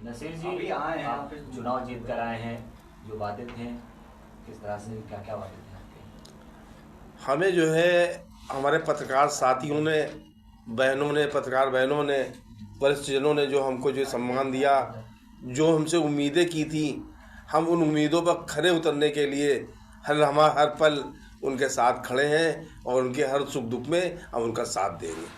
नसीर जी, अभी आए हैं, आप चुनाव जीत कर आए हैं, जो वादे थे किस तरह से, क्या क्या वादे थे आपके? हमें जो है हमारे पत्रकार साथियों ने, बहनों ने, पत्रकार बहनों ने, वरिष्ठजनों ने जो हमको जो सम्मान दिया, जो हमसे उम्मीदें की थी, हम उन उम्मीदों पर खरे उतरने के लिए हर पल उनके साथ खड़े हैं और उनके हर सुख दुख में हम उनका साथ देंगे।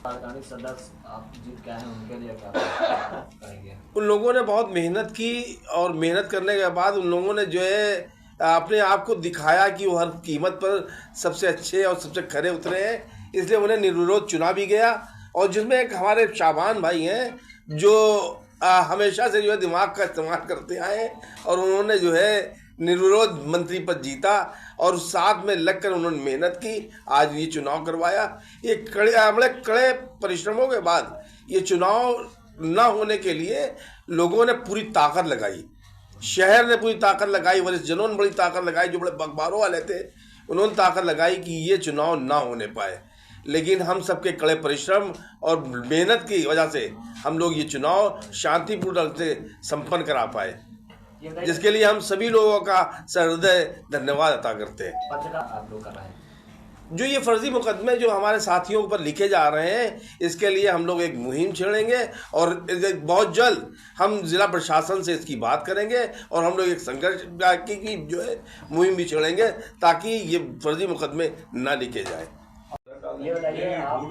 कार्यकारिणी सदस्य आप जीत के आए हैं, उनके लिए क्या करेंगे? उन लोगों ने बहुत मेहनत की और मेहनत करने के बाद उन लोगों ने जो है अपने आप को दिखाया कि वो हर कीमत पर सबसे अच्छे और सबसे खरे उतरे हैं, इसलिए उन्हें निर्विरोध चुना भी गया। और जिसमें एक हमारे शाबान भाई हैं जो हमेशा से जो है दिमाग का इस्तेमाल करते आए हैं और उन्होंने जो है निर्विरोध मंत्री पद जीता और साथ में लगकर उन्होंने मेहनत की, आज ये चुनाव करवाया। ये बड़े कड़े परिश्रमों के बाद ये चुनाव न होने के लिए लोगों ने पूरी ताकत लगाई, शहर ने पूरी ताकत लगाई, वरिष्ठ जनों ने बड़ी ताकत लगाई, जो बड़े अखबारों वाले थे उन्होंने ताकत लगाई कि ये चुनाव ना होने पाए। लेकिन हम सबके कड़े परिश्रम और मेहनत की वजह से हम लोग ये चुनाव शांतिपूर्ण ढंग से संपन्न करा पाए, जिसके लिए हम सभी लोगों का सहृदय धन्यवाद अता करते हैं। पत्रकार आप लोग कर रहे हैं, जो ये फर्जी मुकदमे जो हमारे साथियों पर लिखे जा रहे हैं, इसके लिए हम लोग एक मुहिम छेड़ेंगे और बहुत जल्द हम जिला प्रशासन से इसकी बात करेंगे और हम लोग एक संघर्ष की जो है मुहिम भी छेड़ेंगे ताकि ये फर्जी मुकदमे ना लिखे जाए। ये बताइए, आप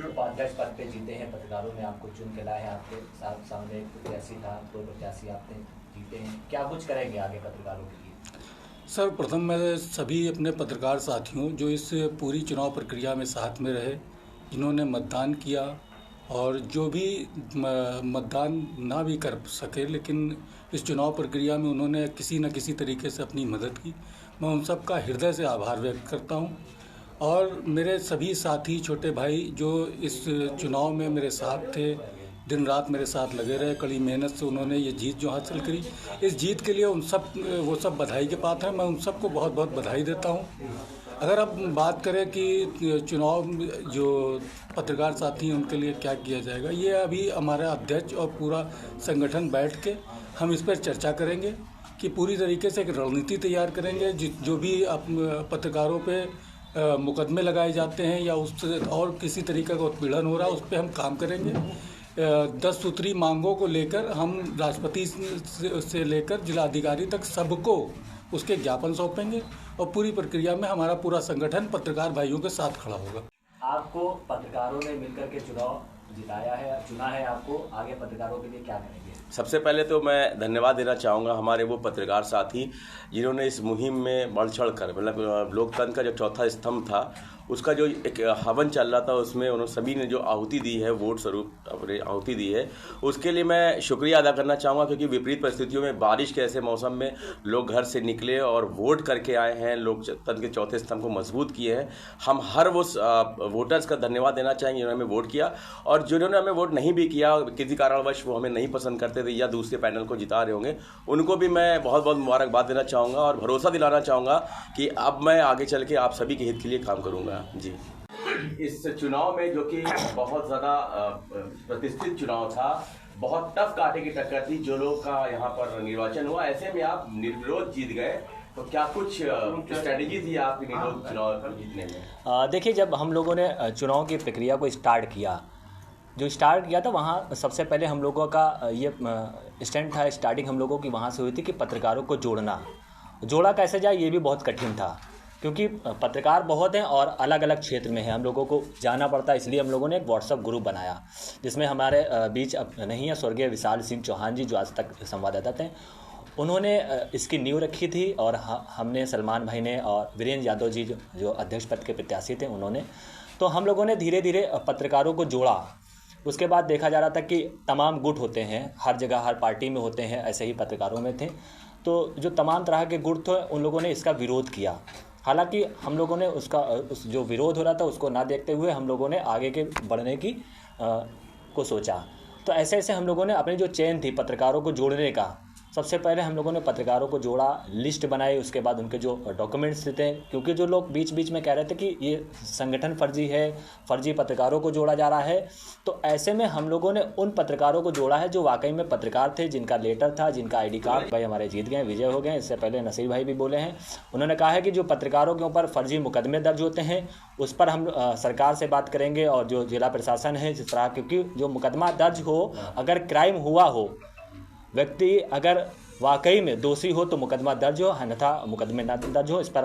उपाध्यक्ष पद पे जीते हैं, पत्रकारों ने आपको चुन के लाए हैं, आपके सामने एक प्रत्याशी था, 2 प्रत्याशी आपने जीते हैं, क्या कुछ करेंगे आगे पत्रकारों के लिए? सर, प्रथम मैं सभी अपने पत्रकार साथियों जो इस पूरी चुनाव प्रक्रिया में साथ में रहे, जिन्होंने मतदान किया और जो भी मतदान ना भी कर सके लेकिन इस चुनाव प्रक्रिया में उन्होंने किसी न किसी तरीके से अपनी मदद की, मैं उन सब का हृदय से आभार व्यक्त करता हूं। और मेरे सभी साथी, छोटे भाई जो इस चुनाव में मेरे साथ थे, दिन रात मेरे साथ लगे रहे, कड़ी मेहनत से उन्होंने ये जीत जो हासिल करी, इस जीत के लिए वो सब बधाई के पात्र हैं, मैं उन सबको बहुत बहुत बधाई देता हूँ। अगर अब बात करें कि चुनाव जो पत्रकार साथी हैं उनके लिए क्या किया जाएगा, ये अभी हमारा अध्यक्ष और पूरा संगठन बैठ के हम इस पर चर्चा करेंगे कि पूरी तरीके से एक रणनीति तैयार करेंगे। जो भी पत्रकारों पे मुकदमे लगाए जाते हैं या उससे और किसी तरीके का उत्पीड़न हो रहा है, उस पर हम काम करेंगे। 10 सूत्री मांगों को लेकर हम राष्ट्रपति से लेकर जिलाधिकारी तक सबको उसके ज्ञापन सौंपेंगे और पूरी प्रक्रिया में हमारा पूरा संगठन पत्रकार भाइयों के साथ खड़ा होगा। आपको पत्रकारों ने मिलकर के चुनाव जिताया है, चुना है आपको, आगे पत्रकारों के लिए क्या करेंगे? सबसे पहले तो मैं धन्यवाद देना चाहूँगा हमारे वो पत्रकार साथी जिन्होंने इस मुहिम में बढ़ चढ़ कर, मतलब लोकतंत्र का जो चौथा स्तंभ था उसका जो एक हवन चल रहा था उसमें उन्होंने सभी ने जो आहुति दी है, वोट स्वरूप अपनी आहुति दी है, उसके लिए मैं शुक्रिया अदा करना चाहूँगा। क्योंकि विपरीत परिस्थितियों में, बारिश के ऐसे मौसम में लोग घर से निकले और वोट करके आए हैं, लोकतंत्र के चौथे स्तंभ को मजबूत किए हैं। हम हर वो वोटर्स का धन्यवाद देना चाहेंगे जिन्होंने हमें वोट किया, और जिन्होंने हमें वोट नहीं भी किया, किसी कारणवश वो हमें नहीं पसंद करते थे या दूसरे पैनल को जिता रहे होंगे, उनको भी मैं बहुत बहुत मुबारकबाद देना चाहूँगा और भरोसा दिलाना चाहूँगा कि अब मैं आगे चल के आप सभी के हित के लिए काम करूँगा। जी, इस चुनाव में जो कि बहुत ज़्यादा प्रतिष्ठित चुनाव था, बहुत टफ कांटे की टक्कर थी, जो लोग का यहाँ पर निर्वाचन हुआ, ऐसे में आप निर्विरोध जीत गए, तो क्या कुछ स्ट्रेटेजी थी आपकी निर्विरोध चुनाव जीतने में? देखिए, जब हम लोगों ने चुनाव की प्रक्रिया को स्टार्ट किया था, वहाँ सबसे पहले हम लोगों का ये स्टैंड था, स्टार्टिंग हम लोगों की वहाँ से हुई थी कि पत्रकारों को जोड़ा कैसे जाए, ये भी बहुत कठिन था क्योंकि पत्रकार बहुत हैं और अलग अलग क्षेत्र में हैं, हम लोगों को जाना पड़ता है। इसलिए हम लोगों ने एक व्हाट्सएप ग्रुप बनाया जिसमें हमारे बीच अब नहीं है स्वर्गीय विशाल सिंह चौहान जी, जो आज तक संवाददाता थे, उन्होंने इसकी नींव रखी थी और हमने, सलमान भाई ने और वीरेंद्र यादव जी जो अध्यक्ष पद के प्रत्याशी थे उन्होंने, तो हम लोगों ने धीरे धीरे पत्रकारों को जोड़ा। उसके बाद देखा जा रहा था कि तमाम गुट होते हैं, हर जगह हर पार्टी में होते हैं, ऐसे ही पत्रकारों में थे, तो जो तमाम तरह के गुट थे उन लोगों ने इसका विरोध किया। हालांकि हम लोगों ने उस जो विरोध हो रहा था उसको ना देखते हुए हम लोगों ने आगे के बढ़ने की को सोचा। तो ऐसे ऐसे हम लोगों ने अपनी जो चेन थी पत्रकारों को जोड़ने का, सबसे पहले हम लोगों ने पत्रकारों को जोड़ा, लिस्ट बनाई, उसके बाद उनके जो डॉक्यूमेंट्स थे, क्योंकि जो लोग बीच बीच में कह रहे थे कि ये संगठन फर्जी है, फर्जी पत्रकारों को जोड़ा जा रहा है, तो ऐसे में हम लोगों ने उन पत्रकारों को जोड़ा है जो वाकई में पत्रकार थे, जिनका लेटर था, जिनका ID कार्ड। भाई हमारे जीत गए, विजय हो गए। इससे पहले नसीर भाई भी बोले हैं, उन्होंने कहा है कि जो पत्रकारों के ऊपर फर्जी मुकदमे दर्ज होते हैं उस पर हम सरकार से बात करेंगे और जो जिला प्रशासन है जिस तरह, क्योंकि जो मुकदमा दर्ज हो, अगर क्राइम हुआ हो, व्यक्ति अगर वाकई में दोषी हो तो मुकदमा दर्ज हो, अन्यथा मुकदमे न दर्ज हो। इस पर